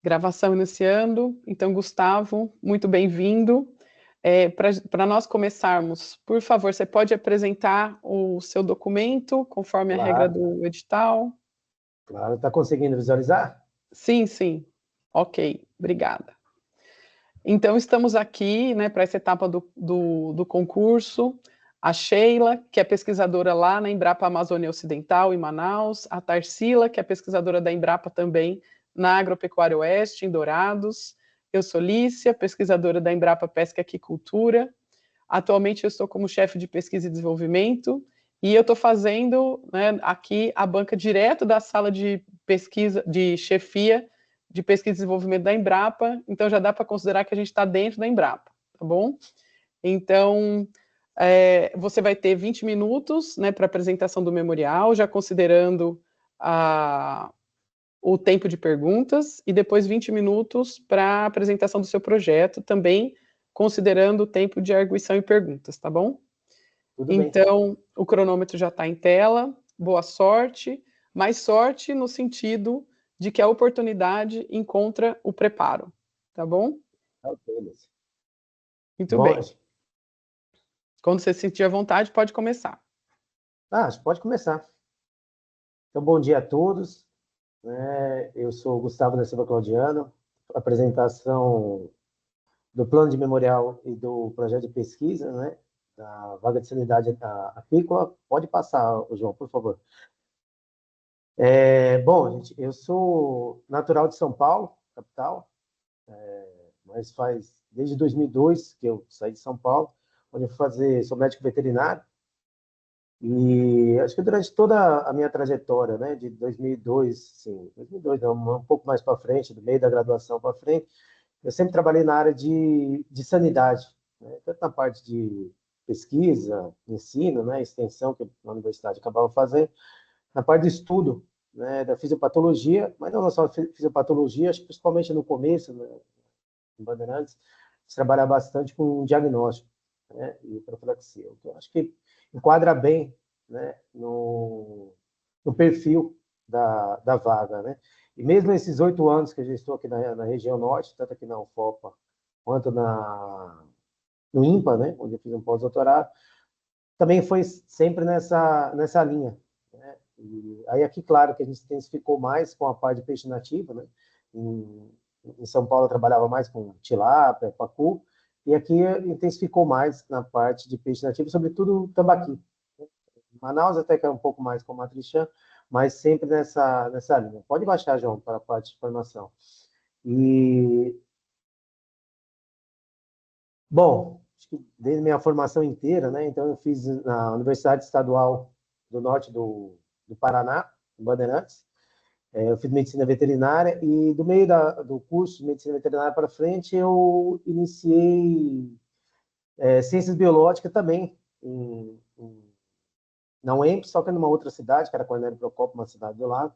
Gravação iniciando. Então, Gustavo, muito bem-vindo. Para nós começarmos, por favor, você pode apresentar o seu documento, conforme a regra Claro, do edital? claro. Está conseguindo visualizar? Sim, sim. Ok, obrigada. Então, estamos aqui, né, para essa etapa do concurso. A Sheila, que é pesquisadora lá na Embrapa Amazônia Ocidental, em Manaus. A Tarsila, que é pesquisadora da Embrapa também na Agropecuária Oeste, em Dourados. Eu sou Lícia, pesquisadora da Embrapa Pesca e Aquicultura. Atualmente eu estou como chefe de pesquisa e desenvolvimento e eu estou fazendo, né, aqui a banca direto da sala de pesquisa, de chefia de pesquisa e desenvolvimento da Embrapa, então já dá para considerar que a gente está dentro da Embrapa, tá bom? Então, você vai ter 20 minutos, né, para apresentação do memorial, já considerando o tempo de perguntas, e depois 20 minutos para apresentação do seu projeto, também considerando o tempo de arguição e perguntas, tá bom? Tudo bem. Então, o cronômetro já está em tela, boa sorte, mais sorte no sentido de que a oportunidade encontra o preparo, tá bom? Ok, Lícia. Muito Bom, bem. Quando você sentir a vontade, pode começar. acho que pode começar. Então, bom dia a todos. Eu sou Gustavo da Silva Claudiano. Apresentação do plano de memorial e do projeto de pesquisa, né, da vaga de sanidade apícola. Pode passar, João, por favor. Bom, gente, eu sou natural de São Paulo, capital, mas faz desde 2002 que eu saí de São Paulo, onde eu sou médico veterinário. E acho que durante toda a minha trajetória, né, de 2002, sim, 2002 não, um pouco mais para frente, do meio da graduação para frente, eu sempre trabalhei na área de sanidade, né, tanto na parte de pesquisa, ensino, né, extensão que a universidade acabava fazendo, na parte de estudo, né, da fisiopatologia, mas não só fisiopatologia, acho que principalmente no começo, né, em Bandeirantes, se trabalha bastante com diagnóstico, né, e profilaxia. Então, acho que enquadra bem, né, no perfil da vaga, né? E mesmo esses 8 anos que eu já estou aqui na região norte, tanto aqui na UFOPA quanto no IMPA, né, onde eu fiz um pós-doutorado, também foi sempre nessa linha, né? E aí aqui, claro, que a gente se intensificou mais com a parte de peixe nativo, né? Em São Paulo eu trabalhava mais com tilápia, pacu, e aqui intensificou mais na parte de peixe nativo, sobretudo tambaqui. Manaus até que é um pouco mais com matrichã, mas sempre nessa linha. Pode baixar, João, para a parte de formação. E, bom, acho que desde minha formação inteira, né? Então, eu fiz na Universidade Estadual do Norte do Paraná, em Bandeirantes. Eu fiz medicina veterinária e do meio do curso de medicina veterinária para frente eu iniciei ciências biológicas também na UEMP, só que numa outra cidade, que era Cornélio Procópio, uma cidade do lado.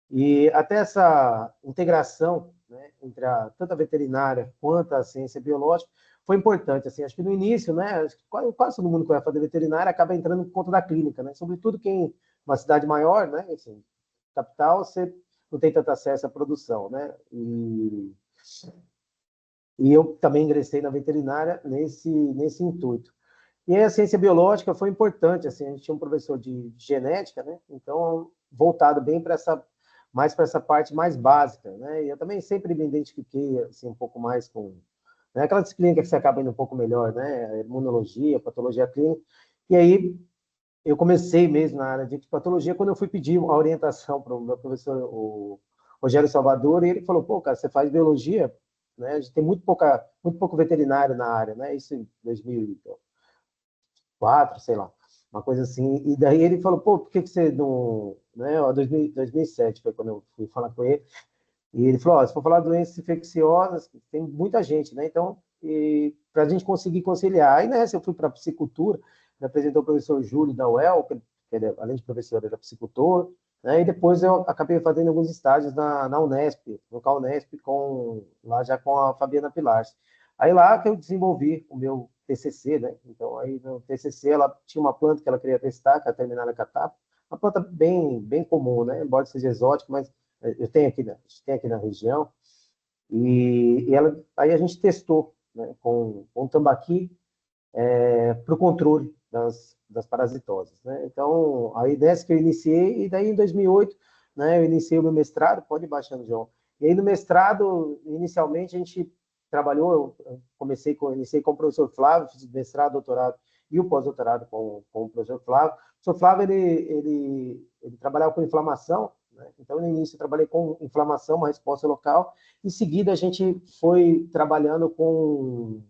E até essa integração, né, entre tanto a veterinária quanto a ciência biológica foi importante. Assim, acho que no início, né, quase todo mundo que vai fazer veterinária acaba entrando por conta da clínica, né? Sobretudo quem uma cidade maior, né, assim, capital, você não tem tanto acesso à produção, né? E eu também ingressei na veterinária nesse intuito. E aí a ciência biológica foi importante, assim, a gente tinha um professor de genética, né? Então, voltado bem para mais para essa parte mais básica, né? E eu também sempre me identifiquei, assim, um pouco mais com, né, aquela disciplina que você acaba indo um pouco melhor, né? A imunologia, patologia clínica. E aí eu comecei mesmo na área de patologia quando eu fui pedir a orientação para o meu professor, o Rogério Salvador, e ele falou: pô, cara, você faz biologia, né? A gente tem muito pouco veterinário na área, né? Isso em 2004, sei lá, uma coisa assim. E daí ele falou: pô, por que você não, né? 2007 foi quando eu fui falar com ele. E ele falou: se for falar de doenças infecciosas, tem muita gente, né? Então, para a gente conseguir conciliar. Aí nessa eu fui para a piscicultura, me apresentou o professor Júlio da UEL, que ele, além de professor, ele era psicultor, né? E depois eu acabei fazendo alguns estágios na Unesp, no CalUnesp, lá já com a Fabiana Pilar. Aí lá que eu desenvolvi o meu TCC, né? Então, aí no TCC ela tinha uma planta que ela queria testar, que é a terminada catapa, uma planta bem comum, né? Embora seja exótica, mas eu tenho aqui, tem aqui na região. Aí a gente testou, né, com tambaqui para o controle das parasitoses, né? Então, aí dessa que eu iniciei, e daí em 2008, né, eu iniciei o meu mestrado, pode ir baixando, João. E aí no mestrado, inicialmente, a gente trabalhou, iniciei com o professor Flávio, fiz mestrado, doutorado e o pós-doutorado com o professor Flávio. O professor Flávio, ele trabalhava com inflamação, né? Então, no início, eu trabalhei com inflamação, uma resposta local. Em seguida, a gente foi trabalhando com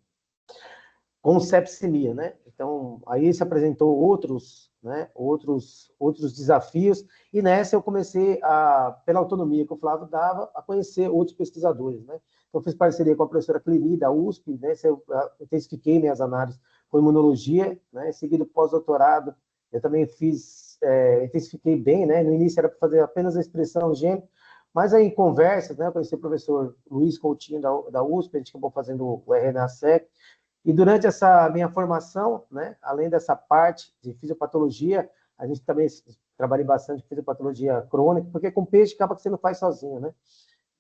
sepsemia, né? Então, aí se apresentou outros desafios, e nessa eu comecei, pela autonomia que o Flávio dava, a conhecer outros pesquisadores, né? Então, fiz parceria com a professora Cleni, da USP, né? Eu intensifiquei minhas análises com imunologia, né? Em seguida, pós-doutorado, eu também intensifiquei bem, né? No início era para fazer apenas a expressão gênero, mas aí em conversas, né? Eu conheci o professor Luiz Coutinho, da USP, a gente acabou fazendo o RNA-seq, e durante essa minha formação, né, além dessa parte de fisiopatologia, a gente também trabalha bastante com fisiopatologia crônica, porque com peixe acaba que você não faz sozinho, né?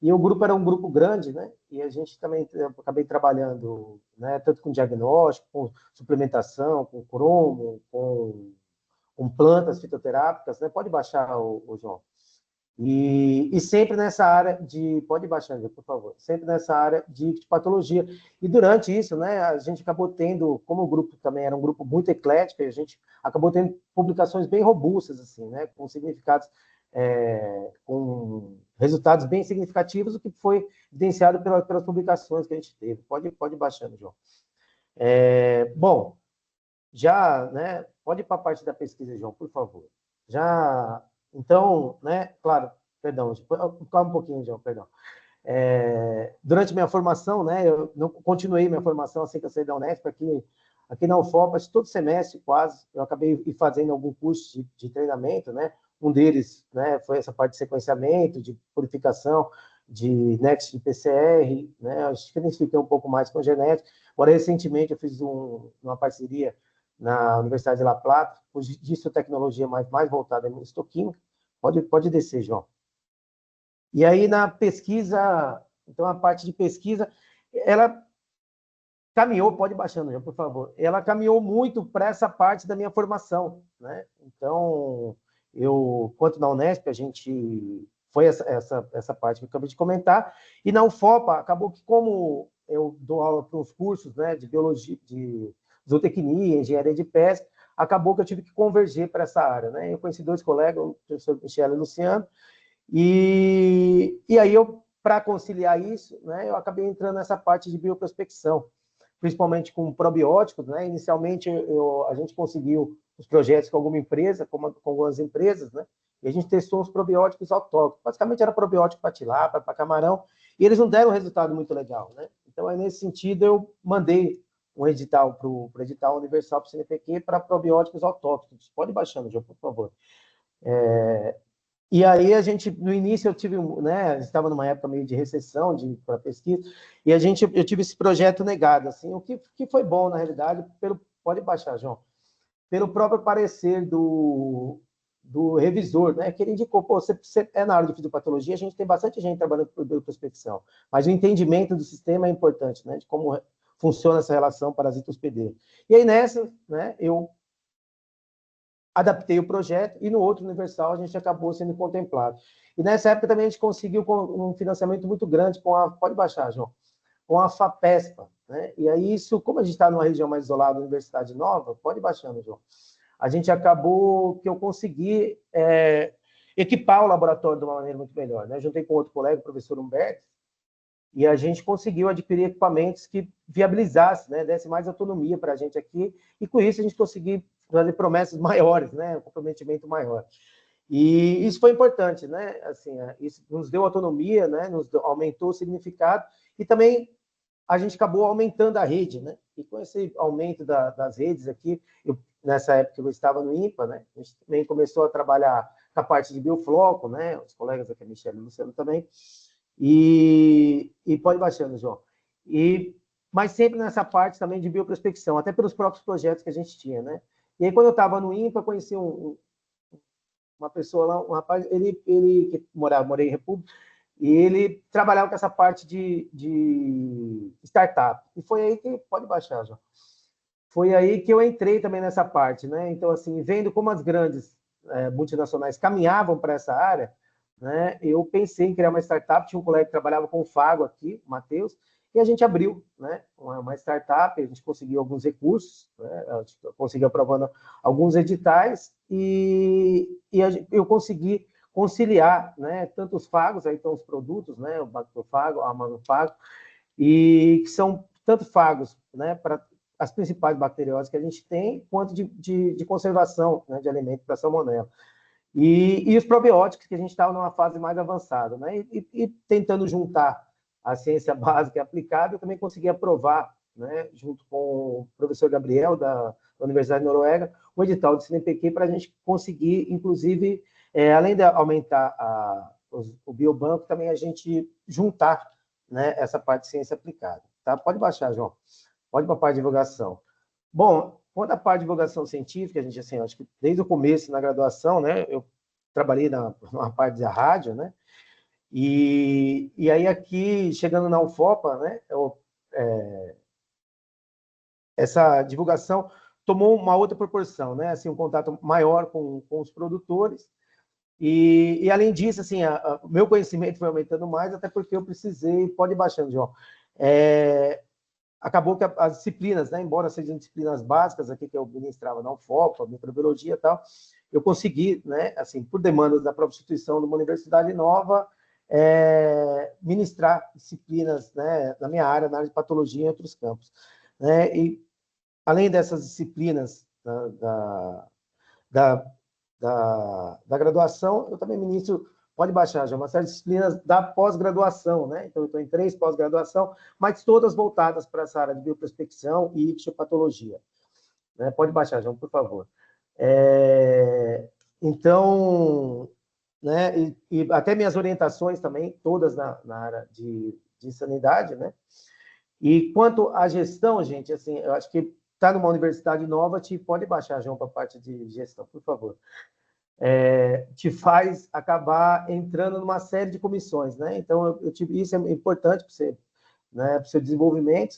E o grupo era um grupo grande, né? E a gente também acabei trabalhando, né, tanto com diagnóstico, com suplementação, com cromo, com plantas fitoterápicas, né? Pode baixar, o João. E sempre nessa área de... Pode baixar, por favor. Sempre nessa área de patologia. E durante isso, né, a gente acabou tendo, como o grupo também era um grupo muito eclético, a gente acabou tendo publicações bem robustas, assim, né, com significados, com resultados bem significativos, o que foi evidenciado pelas publicações que a gente teve. Pode ir baixando, João. Bom, já, né, pode ir para a parte da pesquisa, João, por favor. Já, então, né, claro, perdão, calma um pouquinho, João, perdão. Durante minha formação, né, eu não continuei minha formação assim que eu saí da Unesp, aqui na UFOP, todo semestre quase, eu acabei fazendo algum curso de treinamento, né, um deles, né, foi essa parte de sequenciamento, de purificação, de Next de PCR, né, acho que eu identifiquei um pouco mais com genética. Agora, recentemente, eu fiz uma parceria na Universidade de La Plata, de tecnologia mais voltada à imunohistoquímica. Pode descer, João. E aí, na pesquisa, então, a parte de pesquisa, ela caminhou, pode ir baixando, João, por favor, ela caminhou muito para essa parte da minha formação, né? Então, quanto na Unesp, a gente foi essa parte que eu acabei de comentar, e na UFOPA, acabou que, como eu dou aula para os cursos, né, de biologia, de zootecnia, engenharia de pesca, acabou que eu tive que converger para essa área, né? Eu conheci dois colegas, o professor Michel e o Luciano, e aí para conciliar isso, né, eu acabei entrando nessa parte de bioprospecção, principalmente com probióticos, né? Inicialmente a gente conseguiu os projetos com alguma empresa, com algumas empresas, né? E a gente testou os probióticos autóctonos. Basicamente era probiótico para tilápia, para camarão, e eles não deram um resultado muito legal, né? Então, aí, nesse sentido, eu mandei um edital para o edital universal para o CNPq para probióticos autóctonos. Pode ir baixando, João, por favor. E aí no início eu tive, né, estava numa época meio de recessão para pesquisa, e eu tive esse projeto negado, assim, o que foi bom, na realidade, pode baixar, João, pelo próprio parecer do revisor, né, que ele indicou, você é na área de fisiopatologia, a gente tem bastante gente trabalhando por bioprospecção, mas o entendimento do sistema é importante, né, de como funciona essa relação parasita-hospedeiro. E aí nessa, né, eu adaptei o projeto, e no outro universal a gente acabou sendo contemplado. E nessa época também a gente conseguiu um financiamento muito grande pode baixar, João, com a FAPESPA, né? E aí isso, como a gente está numa região mais isolada, universidade nova, pode ir baixando, João. A gente acabou que eu consegui equipar o laboratório de uma maneira muito melhor, né? Juntei com outro colega, o professor Humberto, e a gente conseguiu adquirir equipamentos que viabilizassem, né, desse mais autonomia para a gente aqui, e com isso a gente conseguiu fazer promessas maiores, né, um comprometimento maior. E isso foi importante, né, assim, isso nos deu autonomia, né, aumentou o significado, e também a gente acabou aumentando a rede, né, e com esse aumento das redes aqui, nessa época eu estava no INPA, né, a gente também começou a trabalhar com a parte de biofloco, né, os colegas aqui, a Michelle e o Luciano também, e pode ir baixando, João. Mas sempre nessa parte também de bioprospecção, até pelos próprios projetos que a gente tinha, né? E aí, quando eu estava no INPA, conheci uma pessoa lá, um rapaz, ele que morei em República, e ele trabalhava com essa parte de startup. E foi aí que... Pode baixar, João. Foi aí que eu entrei também nessa parte, né? Então, assim, vendo como as grandes multinacionais caminhavam para essa área, né? Eu pensei em criar uma startup. Tinha um colega que trabalhava com o Fago aqui, o Matheus, e a gente abriu, né, uma startup. A gente conseguiu alguns recursos, né? Conseguiu aprovando alguns editais, eu consegui conciliar, né, tanto os Fagos, aí estão os produtos, né, o Bactofago, a Manufago, e que são tanto Fagos, né, para as principais bacterioses que a gente tem, quanto de conservação, né, de alimento para salmonela. E os probióticos, que a gente estava numa fase mais avançada, né? E tentando juntar a ciência básica e aplicada, eu também consegui aprovar, né, junto com o professor Gabriel, da Universidade de Noruega, um edital de CNPq para a gente conseguir, inclusive, além de aumentar o biobanco, também a gente juntar, né, essa parte de ciência aplicada. Tá? Pode baixar, João. Pode ir para a parte de divulgação. Bom, quanto à parte de divulgação científica, a gente, assim, acho que desde o começo, na graduação, né, eu trabalhei numa parte da rádio, né, e aí aqui, chegando na UFOPA, né, essa divulgação tomou uma outra proporção, né, assim, um contato maior com os produtores, e além disso, assim, o meu conhecimento foi aumentando mais, até porque eu precisei... Pode ir baixando, João. Acabou que as disciplinas, né, embora sejam disciplinas básicas aqui que eu ministrava na UFOPA, microbiologia e tal, eu consegui, né, assim, por demandas da própria instituição de uma universidade nova, ministrar disciplinas, né, na minha área, na área de patologia em outros campos, né? E além dessas disciplinas da graduação, eu também ministro... Pode baixar, já, uma série de disciplinas da pós-graduação, né? Então, eu estou em 3 pós-graduação, mas todas voltadas para essa área de bioprospecção e ictiopatologia. Né? Pode baixar, João, por favor. Então, né? E até minhas orientações também, todas na área de sanidade, né? E quanto à gestão, gente, assim, eu acho que está numa universidade nova, pode baixar, João, para a parte de gestão, por favor. Te faz acabar entrando numa série de comissões, né? Então, isso é importante para você, né, para o seu desenvolvimento.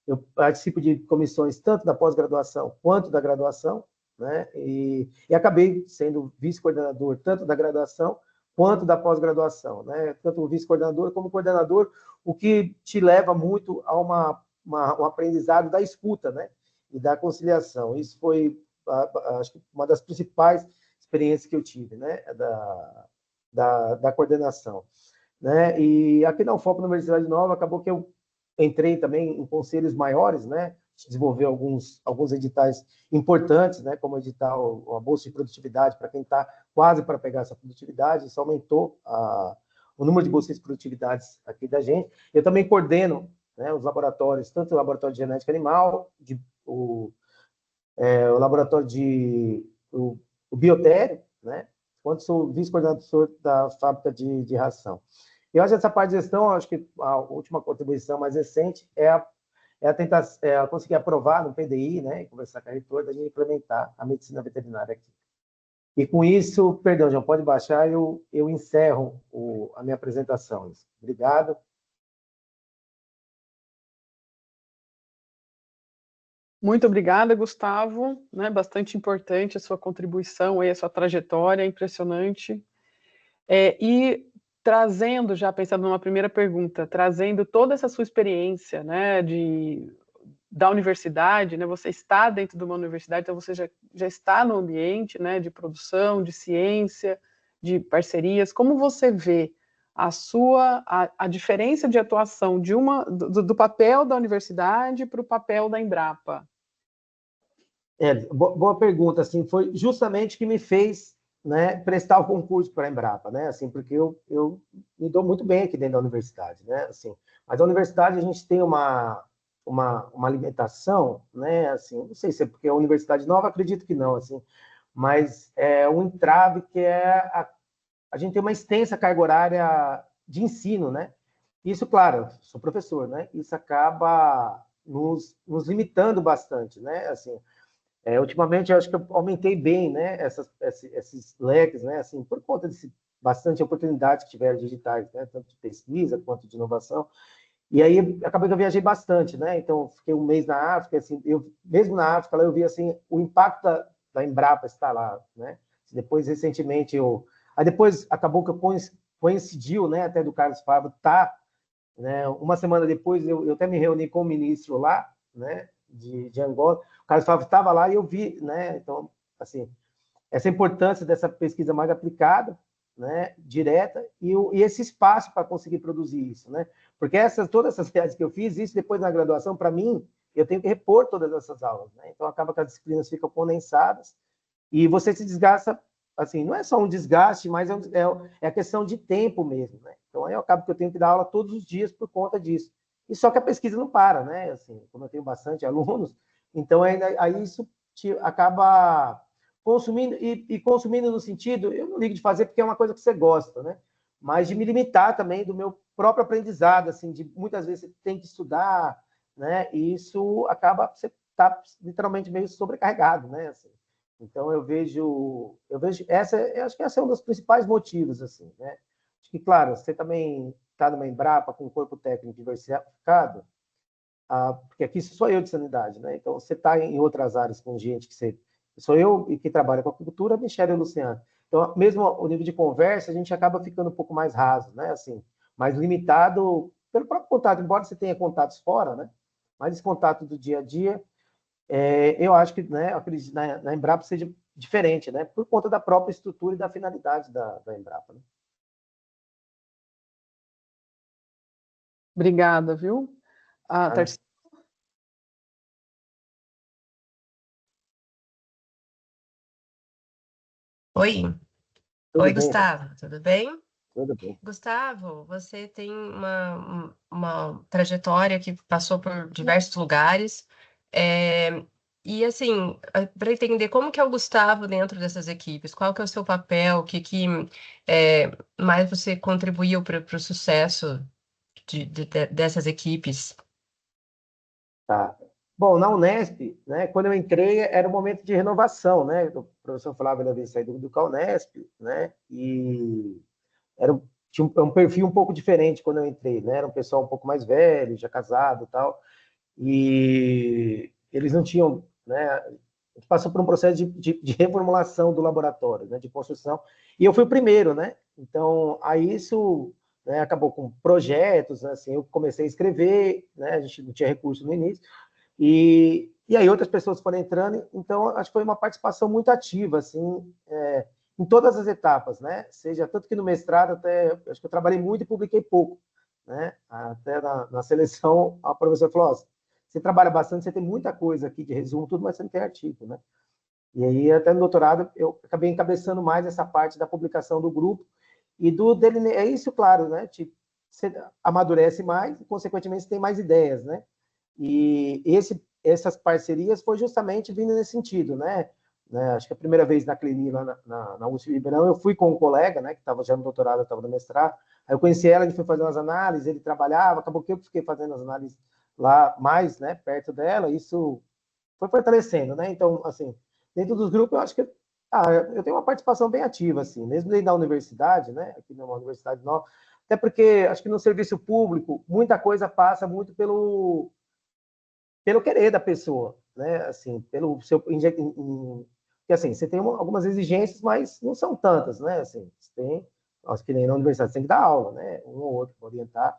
Eu participo de comissões tanto da pós-graduação quanto da graduação, né? E acabei sendo vice-coordenador tanto da graduação quanto da pós-graduação, né? Tanto vice-coordenador como coordenador, o que te leva muito a um aprendizado da escuta, né? E da conciliação. Isso foi, acho que, uma das principais experiência que eu tive, né, da coordenação, né? E aqui na UFOP, na Universidade Nova, acabou que eu entrei também em conselhos maiores, né? Desenvolver alguns editais importantes, né? Como o edital, a Bolsa de Produtividade, para quem está quase para pegar essa produtividade. Isso aumentou o número de bolsas de produtividades aqui da gente. Eu também coordeno, né, os laboratórios, tanto o laboratório de genética animal, o laboratório o Biotério, né? Quanto sou vice-coordenador da fábrica de ração. Eu acho que essa parte de gestão, acho que a última contribuição mais recente é tentar conseguir aprovar no PDI, né? E conversar com a reitora, da gente implementar a medicina veterinária aqui. E com isso, perdão, João, pode baixar, eu encerro a minha apresentação. Obrigado. Muito obrigada, Gustavo, né? Bastante importante a sua contribuição, aí, a sua trajetória, impressionante. E trazendo, já pensando numa primeira pergunta, trazendo toda essa sua experiência, né, da universidade, né? Você está dentro de uma universidade, então você já está no ambiente, né, de produção, de ciência, de parcerias. Como você vê a diferença de atuação do papel da universidade para o papel da Embrapa? Boa pergunta, assim, foi justamente que me fez, né, prestar o concurso para a Embrapa, né, assim, porque eu me dou muito bem aqui dentro da universidade, né, assim, mas a universidade a gente tem uma alimentação, né, assim, não sei se é porque é uma universidade nova, acredito que não, assim, mas é um entrave que a gente tem uma extensa carga horária de ensino, né, isso, claro, sou professor, né, isso acaba nos limitando bastante, né, assim, ultimamente, eu acho que eu aumentei bem, né, esses leques, né, assim, por conta bastante oportunidades que tiveram digitais, né? Tanto de pesquisa quanto de inovação. E aí acabou que eu viajei bastante, né? Então fiquei um mês na África, assim, eu mesmo na África lá eu vi assim o impacto da Embrapa estar lá, né? Depois recentemente aí depois acabou que eu coincidiu, né? Até do Carlos Fávaro tá, né? Uma semana depois eu até me reuni com o ministro lá, né? De Angola, o Carlos Fávaro estava lá e eu vi, né? Então assim essa importância dessa pesquisa mais aplicada, né, direta, e esse espaço para conseguir produzir isso, né? Porque todas essas viagens que eu fiz, isso depois na graduação, para mmim, eu tenho que repor todas essas aulas, né? Então acaba que as disciplinas ficam condensadas e você se desgasta, assim, não é só um desgaste, mas é a questão de tempo mesmo, né? Então aí eu acabo que eu tenho que dar aula todos os dias por conta disso. E só que a pesquisa não para, né? Assim, como eu tenho bastante alunos, então aí isso acaba consumindo e consumindo no sentido, eu não ligo de fazer porque é uma coisa que você gosta, né? Mas de me limitar também do meu próprio aprendizado, assim, de muitas vezes você tem que estudar, né? E isso acaba você tá literalmente meio sobrecarregado, né? Assim, então eu vejo eu acho que essa é um dos principais motivos, assim, né? Acho que claro, você também está numa Embrapa com um corpo técnico diversificado, porque aqui sou eu de sanidade, né? Então você está em outras áreas com gente que você sou eu e que trabalha com agricultura, Michele e o Luciano. Então, mesmo o nível de conversa, a gente acaba ficando um pouco mais raso, né? Assim, mais limitado pelo próprio contato, embora você tenha contatos fora, né? Mas esse contato do dia a dia, eu acho que, né, acredito, na Embrapa seja diferente, né? Por conta da própria estrutura e da finalidade da Embrapa, né? Obrigada, viu? A Tá, né? Tarsila. Oi, Tudo oi, bem, tá? Gustavo, tudo bem? Tudo bem. Gustavo, você tem uma trajetória que passou por diversos lugares, é, e assim, para entender como que é o Gustavo dentro dessas equipes, qual que é o seu papel, o que é, mais você contribuiu para o sucesso dessas equipes? Tá. Bom, na Unesp, né, quando eu entrei, era um momento de renovação, né? O professor Flávio havia saído do Unesp, né? E tinha um perfil um pouco diferente quando eu entrei, né? Era um pessoal um pouco mais velho, já casado e tal, e eles não tinham, né? A gente passou por um processo de reformulação do laboratório, né? De construção, e eu fui o primeiro, né? Então, aí isso, né, acabou com projetos, né, assim, eu comecei a escrever, né? A gente não tinha recurso no início, e aí outras pessoas foram entrando, então acho que foi uma participação muito ativa, assim, em todas as etapas, né? Seja tanto que no mestrado até acho que eu trabalhei muito e publiquei pouco, né? Até na seleção a professora falou: oh, você trabalha bastante, você tem muita coisa aqui de resumo, tudo, mas você não tem artigo, né? E aí até no doutorado eu acabei encabeçando mais essa parte da publicação do grupo e do dele é isso, claro, né? Tipo, você amadurece mais e consequentemente você tem mais ideias, né? E essas parcerias foi justamente vindo nesse sentido, né? Acho que a primeira vez na Cleni, lá na USP Ribeirão, eu fui com um colega, né, que estava já no doutorado, eu estava no mestrado, aí eu conheci ela, a gente foi fazer umas análises, ele trabalhava, acabou que eu fiquei fazendo as análises lá mais, né, perto dela, isso foi fortalecendo, né? Então, assim, dentro dos grupos, eu acho que eu tenho uma participação bem ativa, assim, mesmo dentro da universidade, né, aqui numa universidade nova, até porque acho que no serviço público, muita coisa passa muito pelo querer da pessoa, né? Assim, pelo seu que assim, você tem algumas exigências, mas não são tantas, né? Assim, você tem, acho que nem na universidade você tem que dar aula, né? Um ou outro para orientar,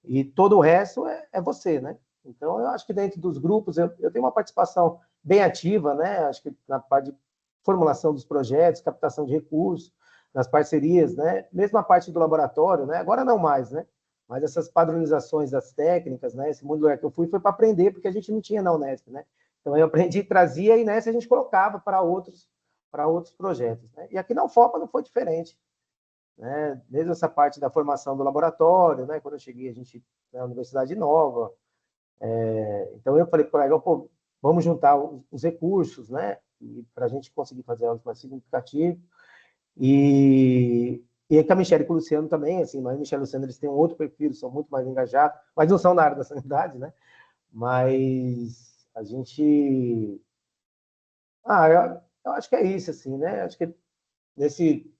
e todo o resto é você, né? Então, eu acho que dentro dos grupos eu tenho uma participação bem ativa, né? Acho que na parte de formulação dos projetos, captação de recursos, nas parcerias, né? Mesmo a parte do laboratório, né? Agora não mais, né? Mas essas padronizações das técnicas, né? Esse mundo que eu fui foi para aprender, porque a gente não tinha na Unesp, né? Então eu aprendi, trazia e nessa a gente colocava para outros projetos, né? E aqui na UFOPA não foi diferente, né? Desde essa parte da formação do laboratório, né? Quando eu cheguei, a gente na universidade nova, então eu falei para o colega, pô, vamos juntar os recursos, né? Para a gente conseguir fazer algo mais significativo. E com a Michelle e com o Luciano também, assim, mas a Michelle e o Luciano eles têm um outro perfil, são muito mais engajados, mas não são na área da sanidade, né? Mas a gente. Eu acho que é isso, assim, né? Acho que nesse.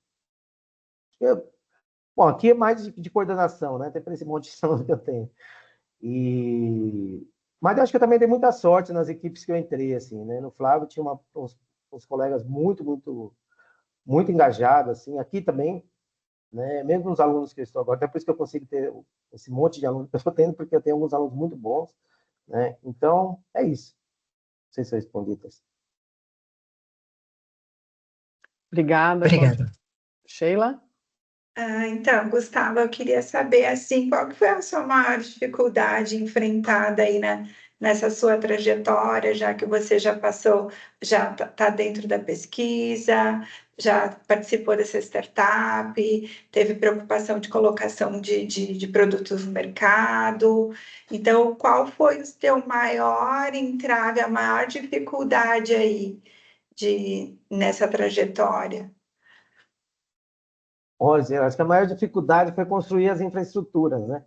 Bom, aqui é mais de coordenação, né? Até por esse monte de aluno que eu tenho. Mas eu acho que eu também dei muita sorte nas equipes que eu entrei, assim, né? No Flávio tinha uns colegas muito engajados, assim. Aqui também, né? Mesmo os alunos que eu estou agora, até por isso que eu consigo ter esse monte de alunos que eu estou tendo, porque eu tenho alguns alunos muito bons, né? Então, é isso. Não sei se eu respondi. Obrigada, Cláudia. Obrigada. Sheila? Então, Gustavo, eu queria saber, assim, qual que foi a sua maior dificuldade enfrentada aí nessa sua trajetória, já que você já passou, já está dentro da pesquisa, já participou dessa startup, teve preocupação de colocação de produtos no mercado. Então, qual foi o seu maior entrave, a maior dificuldade aí nessa trajetória? Olha, eu acho que a maior dificuldade foi construir as infraestruturas, né?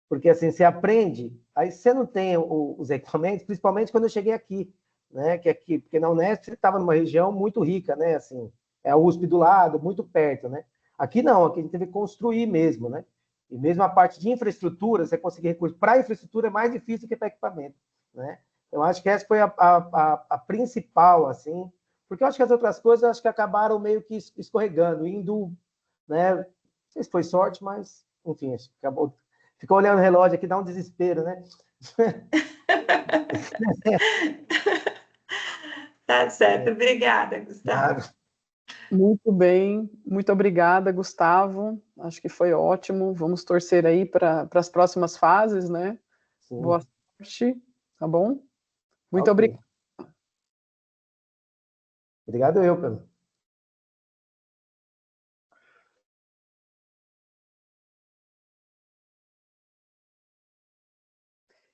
Porque assim, você aprende, aí você não tem os equipamentos, principalmente quando eu cheguei aqui, né? Que aqui, porque na Unesp você estava numa região muito rica, né? Assim, é a USP do lado, muito perto, né? Aqui não, aqui a gente teve que construir mesmo, né? E mesmo a parte de infraestrutura, você conseguir recursos para infraestrutura é mais difícil do que para equipamento, né? Eu acho que essa foi a principal, assim, porque eu acho que as outras coisas acho que acabaram meio que escorregando, indo, né? Não sei se foi sorte, mas enfim, acabou. Ficou olhando o relógio aqui, dá um desespero, né? Tá certo, obrigada, Gustavo. Muito bem, muito obrigada, Gustavo. Acho que foi ótimo. Vamos torcer aí para as próximas fases, né? Sim. Boa sorte, tá bom? Muito Ok. obrigada. Obrigado eu, Pedro.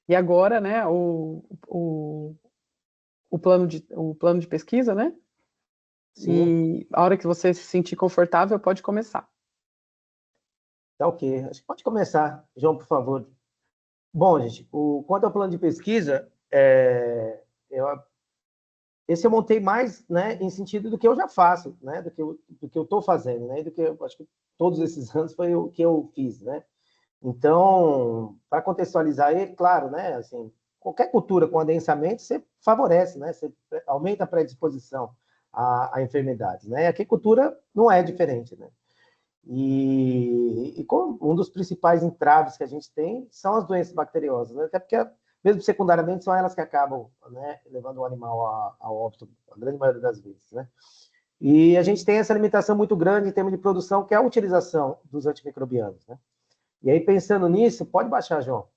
E agora, né, o plano de pesquisa, né? Sim. E a hora que você se sentir confortável, pode começar. Tá ok. Acho que pode começar, João, por favor. Bom, gente, quanto ao plano de pesquisa, esse eu montei mais, né, em sentido do que eu já faço, né, do que eu estou fazendo, né, e do que eu acho que todos esses anos foi o que eu fiz, né. Então, para contextualizar ele, claro, né, assim, qualquer cultura com adensamento, você favorece, né, você aumenta a predisposição a enfermidades, né, e a aquicultura não é diferente, né. E um dos principais entraves que a gente tem são as doenças bacteriosas, né? Até porque, mesmo secundariamente, são elas que acabam, né, levando o animal ao óbito, a grande maioria das vezes, né? E a gente tem essa limitação muito grande em termos de produção, que é a utilização dos antimicrobianos, né? E aí, pensando nisso, pode baixar, João,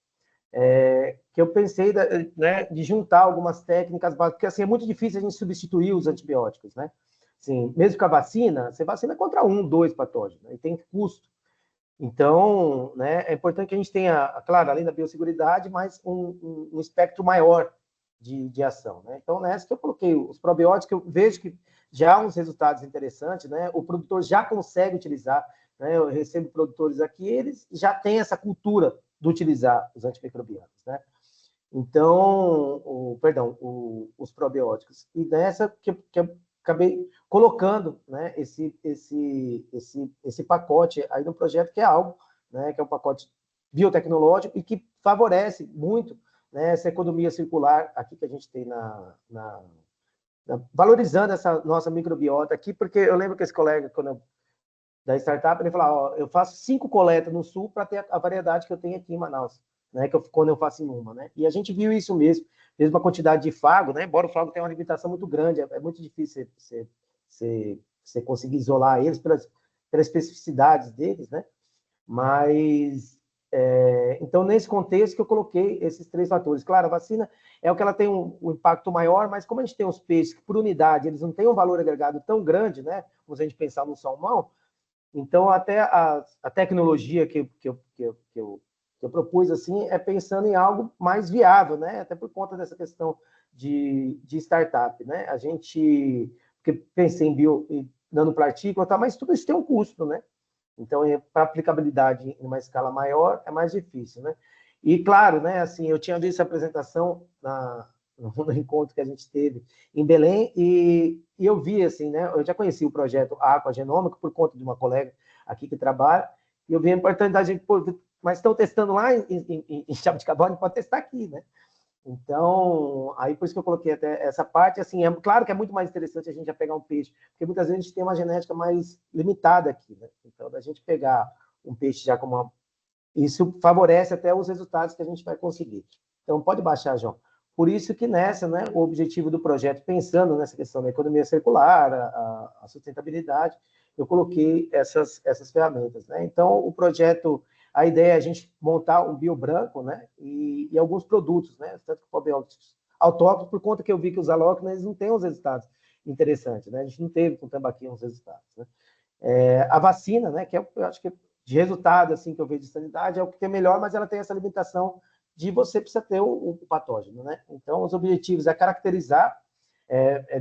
que eu pensei, né, de juntar algumas técnicas básicas, porque assim, é muito difícil a gente substituir os antibióticos, né? Assim, mesmo com a vacina, você vacina contra 1, 2 patógenos, né? E tem custo. Então, né, é importante que a gente tenha, claro, além da biosseguridade, mas um espectro maior de ação, né? Então, nessa que eu coloquei os probióticos, eu vejo que já há uns resultados interessantes, né? O produtor já consegue utilizar, né? Eu recebo produtores aqui, eles já têm essa cultura de utilizar os antimicrobianos, né? Então, os probióticos. E nessa que eu acabei colocando, né, esse pacote aí no projeto, que é algo, né, que é um pacote biotecnológico e que favorece muito, né, essa economia circular aqui que a gente tem valorizando essa nossa microbiota aqui, porque eu lembro que esse colega, da startup, ele falou, eu faço 5 coletas no sul para ter a variedade que eu tenho aqui em Manaus, né, quando eu faço em uma, né? E a gente viu isso mesmo a quantidade de fago, né? Embora o fago tenha uma limitação muito grande, é muito difícil você conseguir isolar eles pelas especificidades deles, né? Mas então, nesse contexto que eu coloquei esses 3 fatores. Claro, a vacina é o que ela tem um impacto maior, mas como a gente tem os peixes que, por unidade, eles não têm um valor agregado tão grande, né? Como se a gente pensar no salmão, então, até a tecnologia que eu propus assim é pensando em algo mais viável, né? Até por conta dessa questão de startup, né? A gente, porque pensei em nanopartícula, tá, mas tudo isso tem um custo, né? Então, para aplicabilidade em uma escala maior, é mais difícil, né? E, claro, né, assim, eu tinha visto a apresentação no encontro que a gente teve em Belém, e eu vi, assim, né, eu já conheci o projeto Aqua Genômica por conta de uma colega aqui que trabalha, E eu vi a oportunidade de, pô, mas estão testando lá em Jaboticabal, pode testar aqui, né? Então, aí por isso que eu coloquei até essa parte, assim, é claro que é muito mais interessante a gente já pegar um peixe, porque muitas vezes a gente tem uma genética mais limitada aqui, né? Então, da gente pegar um peixe já como uma... Isso favorece até os resultados que a gente vai conseguir. Então, pode baixar, João. Por isso que nessa, né, o objetivo do projeto, pensando nessa questão da economia circular, a sustentabilidade, eu coloquei essas ferramentas, né? Então, o projeto, a ideia é a gente montar um biobranco, né, e alguns produtos, né, tanto que probióticos autóctonos, por conta que eu vi que os alóctones eles não têm uns resultados interessantes, né? A gente não teve com o tambaqui uns resultados, né? A vacina, né, que eu acho que de resultado assim que eu vejo de sanidade é o que é melhor, mas ela tem essa limitação de você precisa ter o patógeno, né? Então, os objetivos é caracterizar,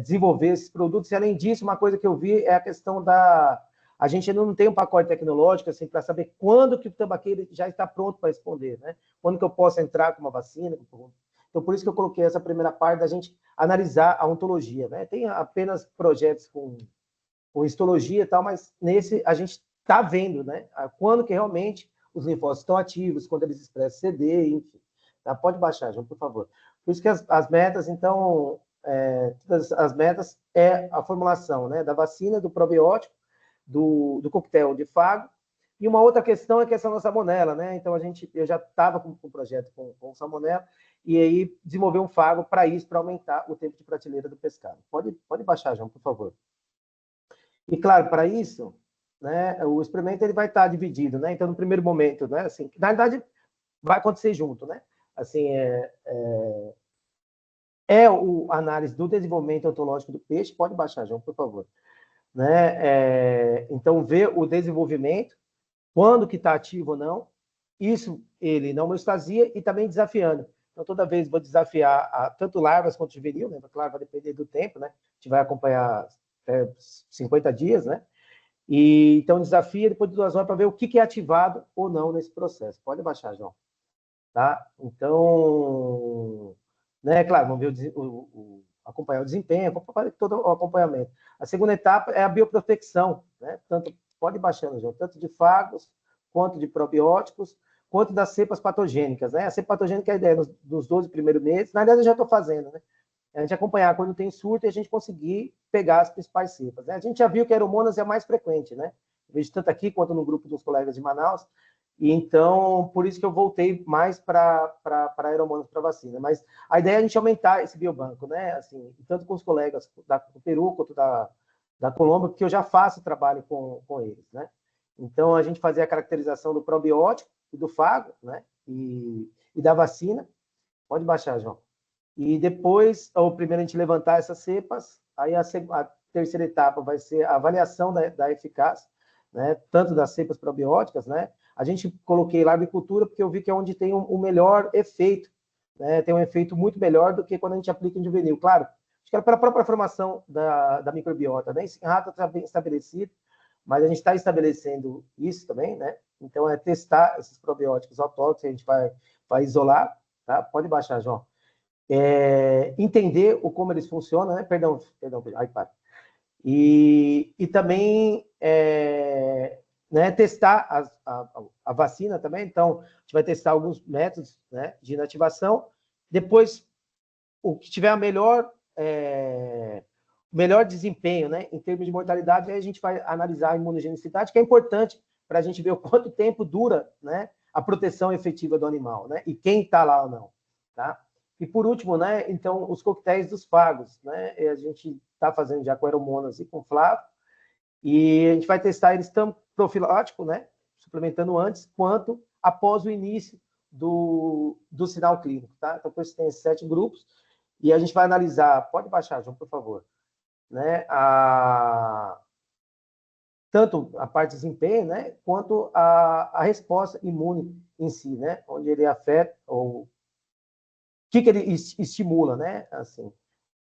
desenvolver esses produtos, e além disso, uma coisa que eu vi é a questão da... A gente ainda não tem um pacote tecnológico assim, para saber quando que o tambaqui já está pronto para responder, né? Quando que eu posso entrar com uma vacina. Então, por isso que eu coloquei essa primeira parte da gente analisar a ontologia, né? Tem apenas projetos com histologia e tal, mas nesse a gente está vendo, né? Quando que realmente os linfócitos estão ativos, quando eles expressam CD, enfim. Tá? Pode baixar, João, por favor. Por isso que as metas, então, todas as metas é a formulação, né, da vacina, do probiótico, do coquetel de fago. E uma outra questão é a questão da salmonela, né? Então, eu já estava com um projeto com salmonela, e aí desenvolver um fago para isso, para aumentar o tempo de prateleira do pescado. Pode baixar, João, por favor. E, claro, para isso, né, o experimento ele vai estar dividido, né? Então, no primeiro momento, né, assim, na verdade, vai acontecer junto, né? Assim, a análise do desenvolvimento ontológico do peixe. Pode baixar, João, por favor. Né? Então, ver o desenvolvimento, quando que está ativo ou não, isso ele não homeostasia e também desafiando. Então, toda vez vou desafiar tanto larvas quanto juvenil, né? Claro, vai depender do tempo, né? A gente vai acompanhar 50 dias, né? E então desafia depois de 2 horas para ver o que é ativado ou não nesse processo. Pode baixar, João. Tá? Então, né, claro, vamos ver acompanhar o desempenho, todo o acompanhamento. A segunda etapa é a bioprospecção, né? Pode baixar, João, tanto de fagos, quanto de probióticos, quanto das cepas patogênicas, né? A cepa patogênica é a ideia dos 12 primeiros meses. Na verdade, eu já estou fazendo, né? A gente acompanhar quando tem surto e a gente conseguir pegar as principais cepas, né? A gente já viu que a Aeromonas é a mais frequente, né? Eu vejo tanto aqui quanto no grupo dos colegas de Manaus. E então, por isso que eu voltei mais para Aeromonas para vacina. Mas a ideia é a gente aumentar esse biobanco, né? Assim, tanto com os colegas do Peru quanto da Colômbia, porque eu já faço trabalho com eles, né? Então, a gente fazer a caracterização do probiótico e do fago, né? E da vacina. Pode baixar, João. E depois, primeiro a gente levantar essas cepas, aí a terceira etapa vai ser a avaliação da eficácia, né? Tanto das cepas probióticas, né? A gente coloquei lá agricultura porque eu vi que é onde tem o melhor efeito, né? Tem um efeito muito melhor do que quando a gente aplica em juvenil. Claro, acho que é para a própria formação da microbiota, né? Em rato está bem estabelecido, mas a gente está estabelecendo isso também, né? Então, é testar esses probióticos autóctonos, a gente vai isolar, tá? Pode baixar, João. Entender como eles funcionam, né? Perdão, ai, para. E também né, testar a vacina também. Então, a gente vai testar alguns métodos, né, de inativação. Depois, o que tiver melhor desempenho, né, em termos de mortalidade, aí a gente vai analisar a imunogenicidade, que é importante para a gente ver o quanto tempo dura, né, a proteção efetiva do animal, né, e quem está lá ou não, tá? E por último, né, então, os coquetéis dos fagos, né, a gente está fazendo já com Aeromonas e com Flávio, e a gente vai testar eles tanto profilático, né, suplementando antes, quanto após o início do sinal clínico, tá? Então, por isso tem esses 7 grupos, e a gente vai analisar, pode baixar, João, por favor, né, tanto a parte de desempenho, né, quanto a resposta imune em si, né, onde ele afeta ou que ele estimula, né? Assim.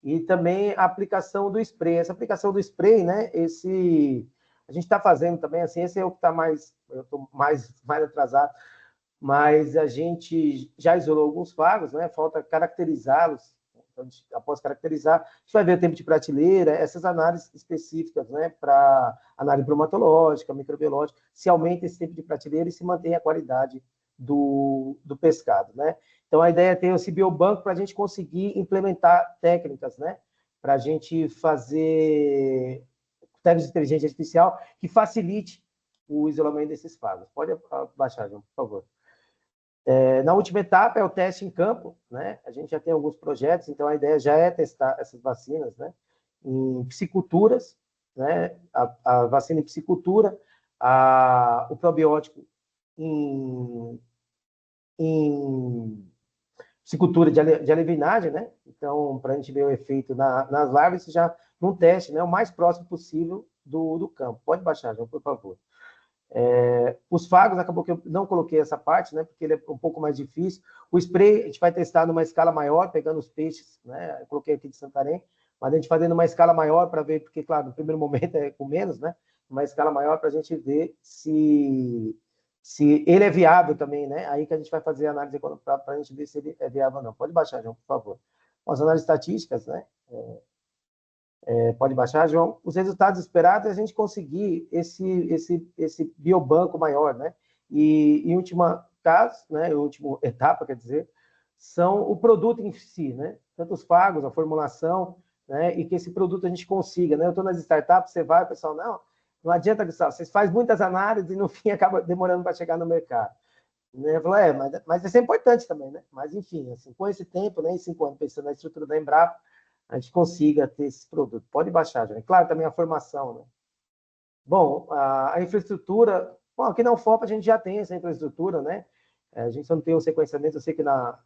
E também a aplicação do spray. Essa aplicação do spray, né? A gente está fazendo também, assim, esse é o que está eu estou mais atrasado, mas a gente já isolou alguns fagos, né? Falta caracterizá-los, Então, após caracterizar, a gente vai ver o tempo de prateleira, essas análises específicas, né, para análise bromatológica, microbiológica, se aumenta esse tempo de prateleira e se mantém a qualidade do pescado, né? Então, a ideia é ter esse biobanco para a gente conseguir implementar técnicas, né, para a gente fazer técnicas de inteligência artificial que facilite o isolamento desses fagos. Pode baixar, João, por favor. Na última etapa é o teste em campo, né? A gente já tem alguns projetos, então a ideia já é testar essas vacinas, né, em pisciculturas, né? A vacina em piscicultura, o probiótico em piscicultura de alevinagem, né? Então, para a gente ver o efeito nas larvas, já num teste, né, o mais próximo possível do campo. Pode baixar, João, por favor. Os fagos, acabou que eu não coloquei essa parte, né, porque ele é um pouco mais difícil. O spray, a gente vai testar numa escala maior, pegando os peixes, né, eu coloquei aqui de Santarém, mas a gente fazendo uma escala maior para ver, porque, claro, no primeiro momento é com menos, né, uma escala maior para a gente ver se ele é viável também, né, aí que a gente vai fazer a análise para a gente ver se ele é viável ou não. Pode baixar, João, por favor. As análises estatísticas, né, pode baixar, João. Os resultados esperados é a gente conseguir esse biobanco maior, né? E em última caso, né? Em última etapa, quer dizer, são o produto em si, né? Tanto os fagos, a formulação, né? E que esse produto a gente consiga, né? Eu estou nas startups, você vai, o pessoal, não adianta, Gustavo, vocês fazem muitas análises e no fim acaba demorando para chegar no mercado. Né? Falou, mas isso é importante também, né? Mas enfim, assim, com esse tempo, né? Em 5 anos, pensando na estrutura da Embrapa, a gente consiga ter esse produto. Pode baixar, já. Claro, também a formação, né? Bom, a infraestrutura... Bom, aqui na UFOP a gente já tem essa infraestrutura, né? A gente só não tem o sequenciamento, eu sei que na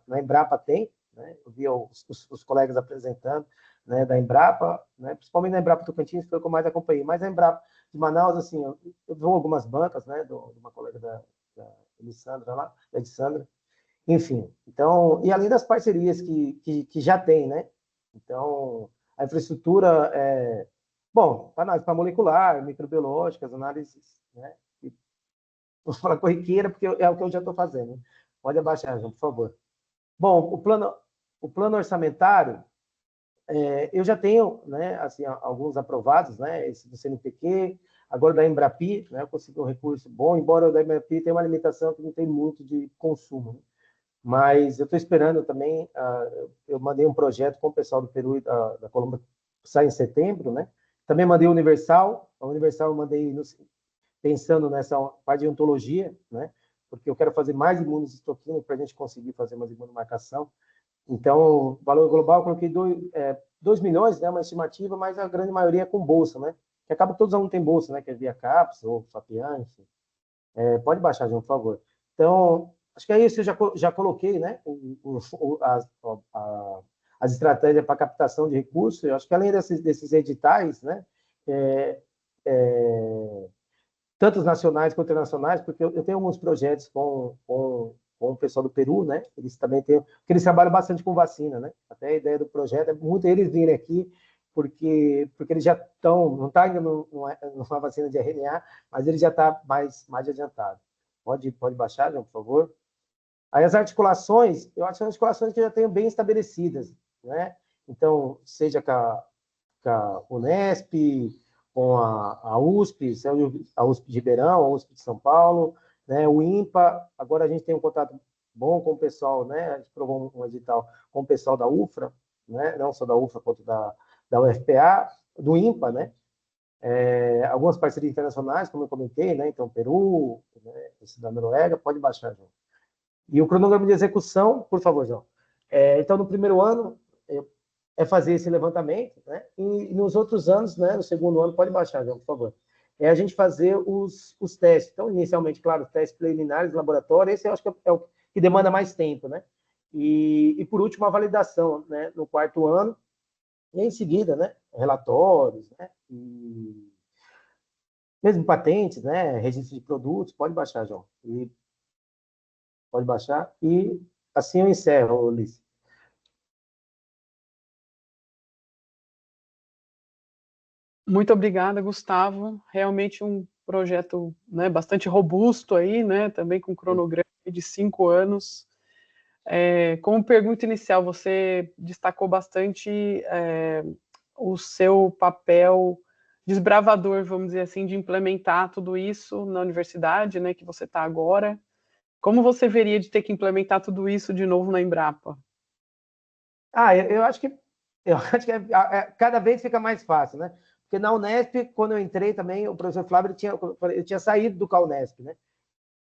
Embrapa tem, né? Eu vi os colegas apresentando, né, da Embrapa, né? Principalmente na Embrapa Tocantins, foi o que eu mais acompanhei. Mas a Embrapa de Manaus, assim, eu vou algumas bancas, né, de uma colega da Elissandra lá, da Elissandra. Enfim, então, e além das parcerias que já tem, né? Então, a infraestrutura bom, análise para molecular, microbiológicas, análises, né? Vou falar corriqueira, porque é o que eu já estou fazendo. Pode abaixar, João, por favor. Bom, o plano orçamentário, eu já tenho, né, assim, alguns aprovados, né? Esse do CNPq, agora da Embrapi, né? Eu consegui um recurso bom, embora o da Embrapi tenha uma limitação que não tem muito de consumo, né? Mas eu estou esperando também, eu mandei um projeto com o pessoal do Peru e da Colômbia, sai em setembro, né? Também mandei o Universal, a Universal eu mandei pensando nessa parte de ontologia, né? Porque eu quero fazer mais imunohistoquímica para a gente conseguir fazer mais imunomarcação. Então, valor global, eu coloquei 2 milhões, né? Uma estimativa, mas a grande maioria é com bolsa, né? Que acaba que todos os alunos têm bolsa, né? Que é via CAPES ou FAPIAN, enfim. Pode baixar, João, por favor. Então, acho que é isso, eu já coloquei, né, as estratégias para captação de recursos. Eu acho que além desses editais, né, tanto os nacionais quanto internacionais, porque eu tenho alguns projetos com o pessoal do Peru, né, eles também têm, porque eles trabalham bastante com vacina, né, até a ideia do projeto é muito eles virem aqui, porque eles já estão, não está ainda numa vacina de RNA, mas ele já está mais adiantado. Pode baixar, João, por favor. Aí as articulações, eu acho que são articulações que já tenho bem estabelecidas, né? Então, seja com a Unesp, com a USP, a USP de Ribeirão, a USP de São Paulo, né? O INPA, agora a gente tem um contato bom com o pessoal, né? A gente provou um edital com o pessoal da UFRA, né? Não só da UFRA, quanto da UFPA, do INPA, né? Algumas parcerias internacionais, como eu comentei, né? Então, Peru, né? Esse da Noruega, pode baixar, João. E o cronograma de execução, por favor, João. Então, no primeiro ano, é fazer esse levantamento, né? E nos outros anos, né? No segundo ano, pode baixar, João, por favor. É a gente fazer os testes. Então, inicialmente, claro, testes preliminares, laboratório, esse eu acho que é o que demanda mais tempo, né? E por último, a validação, né? No quarto ano, e em seguida, né? Relatórios, né? E mesmo patentes, né? Registro de produtos, pode baixar, João. Pode baixar. E assim eu encerro, Ulisses. Muito obrigada, Gustavo. Realmente um projeto, né, bastante robusto aí, né? Também com cronograma de 5 anos. Como pergunta inicial, você destacou bastante o seu papel desbravador, vamos dizer assim, de implementar tudo isso na universidade, né, que você está agora. Como você veria de ter que implementar tudo isso de novo na Embrapa? Eu acho que cada vez fica mais fácil, né? Porque na Unesp, quando eu entrei também, o professor Flávio eu tinha saído do CAUNESP, né?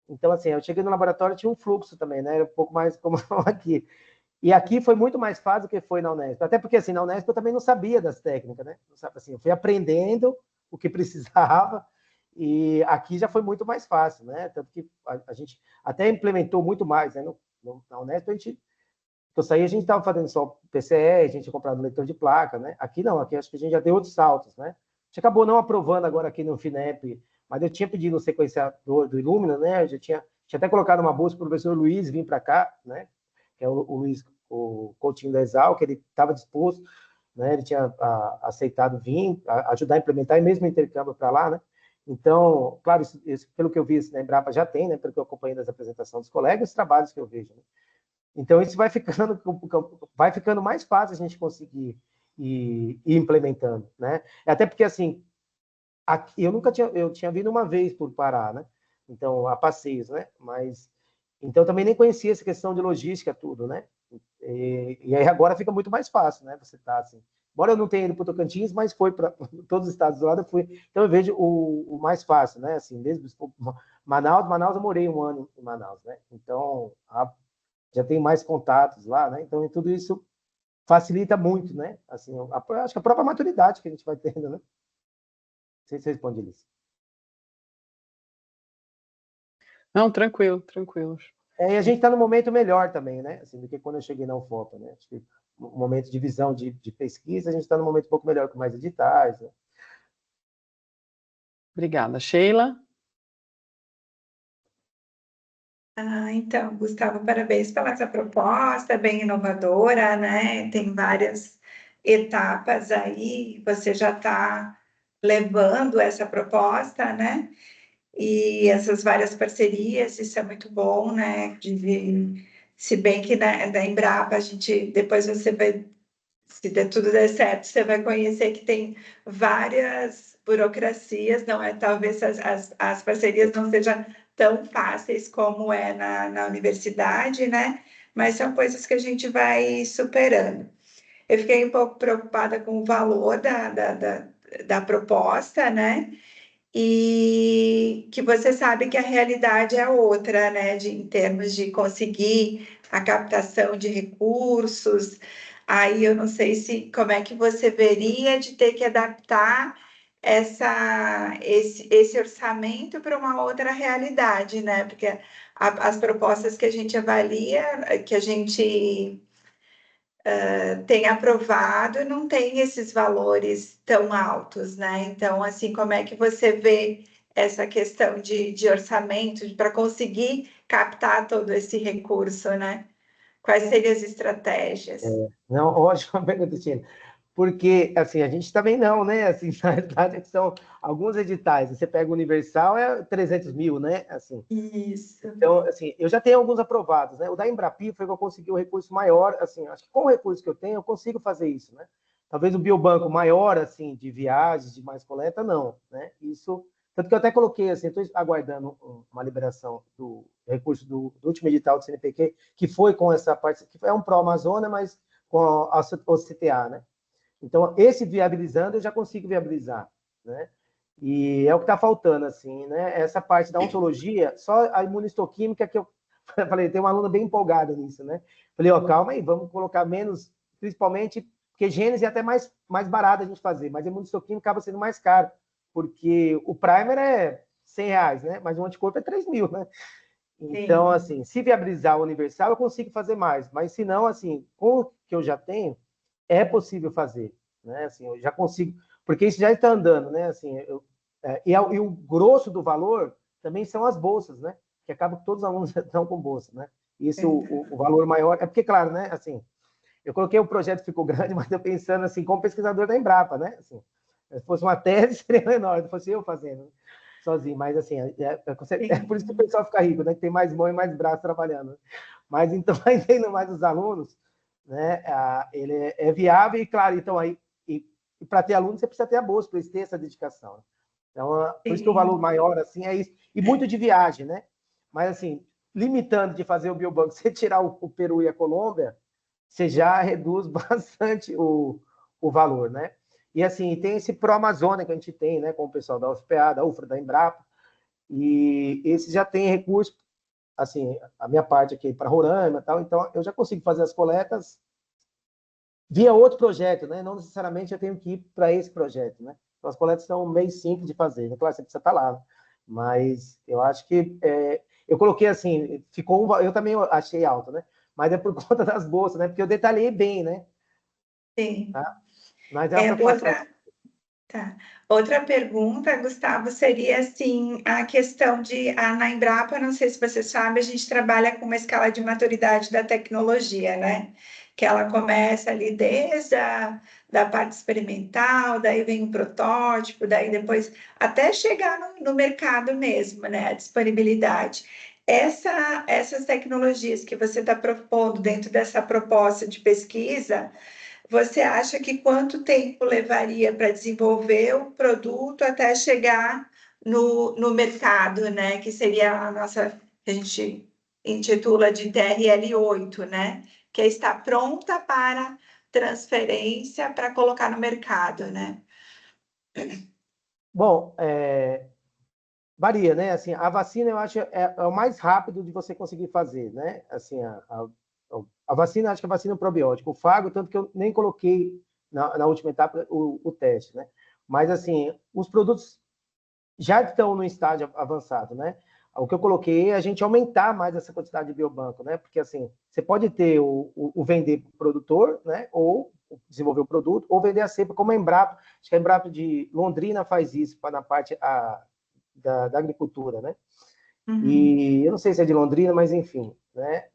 Então, assim, eu cheguei no laboratório, tinha um fluxo também, né? Era um pouco mais como aqui. E aqui foi muito mais fácil do que foi na Unesp. Até porque, assim, na Unesp eu também não sabia das técnicas, né? Assim, eu fui aprendendo o que precisava e aqui já foi muito mais fácil, né? Tanto que a gente até implementou muito mais, né? Na Unesp eu saí, a gente estava fazendo só PCE, a gente tinha comprado um leitor de placa, né? Aqui não, aqui acho que a gente já deu outros saltos, né? A gente acabou não aprovando agora aqui no FINEP, mas eu tinha pedido o sequenciador do Illumina, né? Eu já tinha até colocado uma bolsa para o professor Luiz vir para cá, né? Que é o Luiz, o Coutinho da Exal, que ele estava disposto, né? Ele tinha aceitado vir, ajudar a implementar, e mesmo intercâmbio para lá, né? Então, claro, isso, pelo que eu vi, isso na Embrapa já tem, né? Pelo que eu acompanhei das apresentações dos colegas, os trabalhos que eu vejo, né? Então, isso vai ficando mais fácil a gente conseguir ir implementando, né? Até porque, assim, aqui, eu tinha vindo uma vez por Pará, né? Então, a passeios, né? Mas, então, também nem conhecia essa questão de logística, tudo, né? E aí agora fica muito mais fácil, né? Você tá assim. Embora eu não tenha ido para o Tocantins, mas foi para todos os estados do lado, eu fui. Então, eu vejo o mais fácil, né? Assim, mesmo Manaus, eu morei um ano em Manaus, né? Então, já tem mais contatos lá, né? Então, tudo isso facilita muito, né? Assim, acho que a própria maturidade que a gente vai tendo, né? Não sei se você responde isso. Não, tranquilo, tranquilo. E a gente está no momento melhor também, né? Assim, do que quando eu cheguei na UFOPA, né? Acho que no momento de visão de pesquisa, a gente está no momento um pouco melhor, com mais editais, né? Obrigada. Sheila? Então, Gustavo, parabéns pela essa proposta, bem inovadora, né? Tem várias etapas aí, você já está levando essa proposta, né? E essas várias parcerias, isso é muito bom, né? De ver, se bem que da Embrapa a gente, depois você vai, se tudo der certo, você vai conhecer que tem várias burocracias, não é? Talvez as parcerias não sejam tão fáceis como é na universidade, né? Mas são coisas que a gente vai superando. Eu fiquei um pouco preocupada com o valor da proposta, né? E que você sabe que a realidade é outra, né, em termos de conseguir a captação de recursos. Aí eu não sei se como é que você veria de ter que adaptar esse orçamento para uma outra realidade, né? Porque as propostas que a gente avalia, que a gente tem aprovado, não tem esses valores tão altos, né? Então, assim, como é que você vê essa questão de orçamento para conseguir captar todo esse recurso, né? Quais seriam as estratégias? Não, ótima pergunta, Tina. Porque, assim, a gente também não, né? Assim, na verdade, são alguns editais. Você pega o Universal, é 300 mil, né? Assim, Isso. então, assim, eu já tenho alguns aprovados, né? O da Embrapi foi que eu consegui um recurso maior, assim, acho que com o recurso que eu tenho, eu consigo fazer isso, né? Talvez o biobanco maior, assim, de viagens, de mais coleta, não, né? Isso, tanto que eu até coloquei, assim, estou aguardando uma liberação do recurso do último edital do CNPq, que foi com essa parte, que é um pró-Amazônia, mas com a OCTA, né? Então, esse viabilizando, eu já consigo viabilizar, né? E é o que está faltando, assim, né? Essa parte da ontologia, só a imunistoquímica que eu falei, tem uma aluna bem empolgada nisso, né? Falei, ó, calma aí, vamos colocar menos, principalmente, porque gênese é até mais barato a gente fazer, mas a imunistoquímica acaba sendo mais caro, porque o primer é R$100, né? Mas o anticorpo é 3 mil, né? Então, Sim. assim, se viabilizar o universal, eu consigo fazer mais, mas se não, assim, com o que eu já tenho, é possível fazer, né? Assim, eu já consigo, porque isso já está andando, né? Assim, e o grosso do valor também são as bolsas, né? Que acaba que todos os alunos estão com bolsa, né? Isso, o valor maior, é porque, claro, né? Assim, eu coloquei o projeto ficou grande, mas eu pensando assim, como pesquisador da Embrapa, né? Assim, se fosse uma tese, seria menor, se fosse eu fazendo, né? Sozinho, mas assim, é por isso que o pessoal fica rico, né? Que tem mais mão e mais braço trabalhando, né? Mas, então, entendendo mais os alunos, né, ele é viável e, claro, então, aí, e para ter aluno, você precisa ter a bolsa, para eles terem essa dedicação. Então, por isso que o valor maior, assim, é isso. E muito de viagem, né? Mas, assim, limitando de fazer o biobanco, você tirar o Peru e a Colômbia, você já reduz bastante o valor, né? E, assim, tem esse Pro-Amazônia que a gente tem, né, com o pessoal da UFPA, da UFRA, da Embrapa, e esse já tem recurso, assim, a minha parte aqui para Roraima e tal, então eu já consigo fazer as coletas via outro projeto, né? Não necessariamente eu tenho que ir para esse projeto, né? Então, as coletas são meio simples de fazer, né? Claro, você precisa estar lá, né? Mas eu acho que eu coloquei assim, eu também achei alto, né? Mas é por conta das bolsas, né? Porque eu detalhei bem, né? Sim. Tá? Mas é uma preocupação. Tá. Outra pergunta, Gustavo, seria assim, a questão de, na Embrapa, não sei se você sabe, a gente trabalha com uma escala de maturidade da tecnologia, né? Que ela começa ali desde da parte experimental, daí vem o protótipo, daí depois até chegar no mercado mesmo, né? A disponibilidade. Essas tecnologias que você está propondo dentro dessa proposta de pesquisa, você acha que quanto tempo levaria para desenvolver o produto até chegar no mercado, né? Que seria a nossa, que a gente intitula de TRL8, né? Que é estar pronta para transferência para colocar no mercado, né? Bom, varia, né? Assim, a vacina eu acho é o mais rápido de você conseguir fazer, né? Assim, a vacina, acho que a vacina é um probiótico, o fago, tanto que eu nem coloquei na última etapa o teste, né? Mas, assim, os produtos já estão no estágio avançado, né? O que eu coloquei é a gente aumentar mais essa quantidade de biobanco, né? Porque, assim, você pode ter o vender para o produtor, né? Ou desenvolver o produto, ou vender a cepa, como a Embrapa. Acho que a Embrapa de Londrina faz isso na parte da agricultura, né? E eu não sei se é de Londrina, mas enfim, né?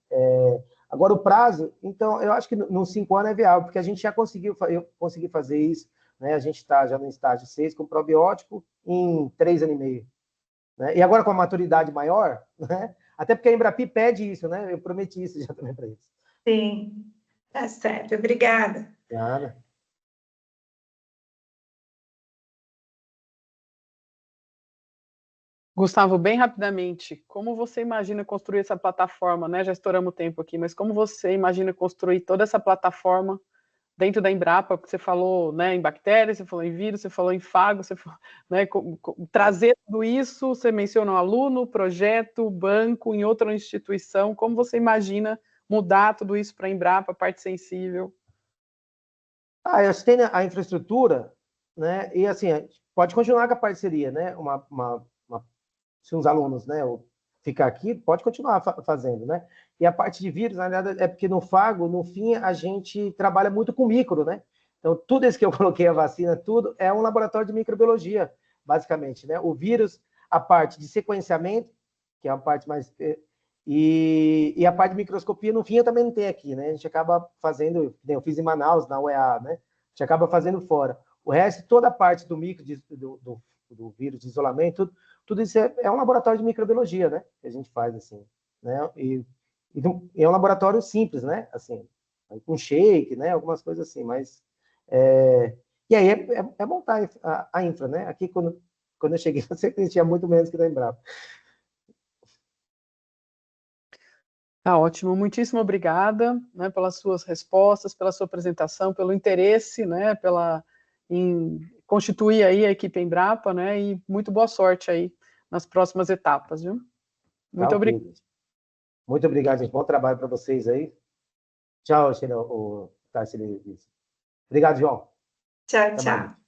Agora o prazo, então eu acho que nos 5 anos é viável, porque a gente já eu consegui fazer isso, né? A gente está já no estágio 6 com probiótico em 3 anos e meio, né? E agora com a maturidade maior, né? Até porque a Embrapi pede isso, né? Eu prometi isso já também para eles. Sim, tá certo. Obrigada. Nada. Gustavo, bem rapidamente, como você imagina construir essa plataforma, né? Já estouramos o tempo aqui, mas como você imagina construir toda essa plataforma dentro da Embrapa? Porque você falou, né, em bactérias, você falou em vírus, você falou em fago, você falou, né, trazer tudo isso, você mencionou aluno, projeto, banco, em outra instituição, como você imagina mudar tudo isso para a Embrapa, parte sensível? Eu tenho a infraestrutura, né? E assim, pode continuar com a parceria, né? Se uns alunos, né, ficar aqui, pode continuar fazendo, né? E a parte de vírus, na verdade, é porque no Fago, no fim, a gente trabalha muito com micro, né? Então, tudo isso que eu coloquei, a vacina, tudo, é um laboratório de microbiologia, basicamente, né? O vírus, a parte de sequenciamento, que é a parte mais... E a parte de microscopia, no fim, eu também não tenho aqui, né? A gente acaba fazendo, eu fiz em Manaus, na UEA, né? A gente acaba fazendo fora. O resto, toda a parte do micro, do vírus, de isolamento, tudo isso é um laboratório de microbiologia, né? Que a gente faz, assim, né? E é um laboratório simples, né? Assim, com shake, né? Algumas coisas assim, mas... E aí é montar a infra, né? Aqui, quando eu cheguei, você tinha muito menos que na Embrapa. Tá ótimo, muitíssimo obrigada, né, pelas suas respostas, pela sua apresentação, pelo interesse, né, em constituir aí a equipe Embrapa, né, e muito boa sorte aí nas próximas etapas, viu? Muito obrigada. Okay. Muito obrigado, gente. Bom trabalho para vocês aí. Tchau, Sheila, o Tarcísio. Obrigado, João. Tchau, tchau.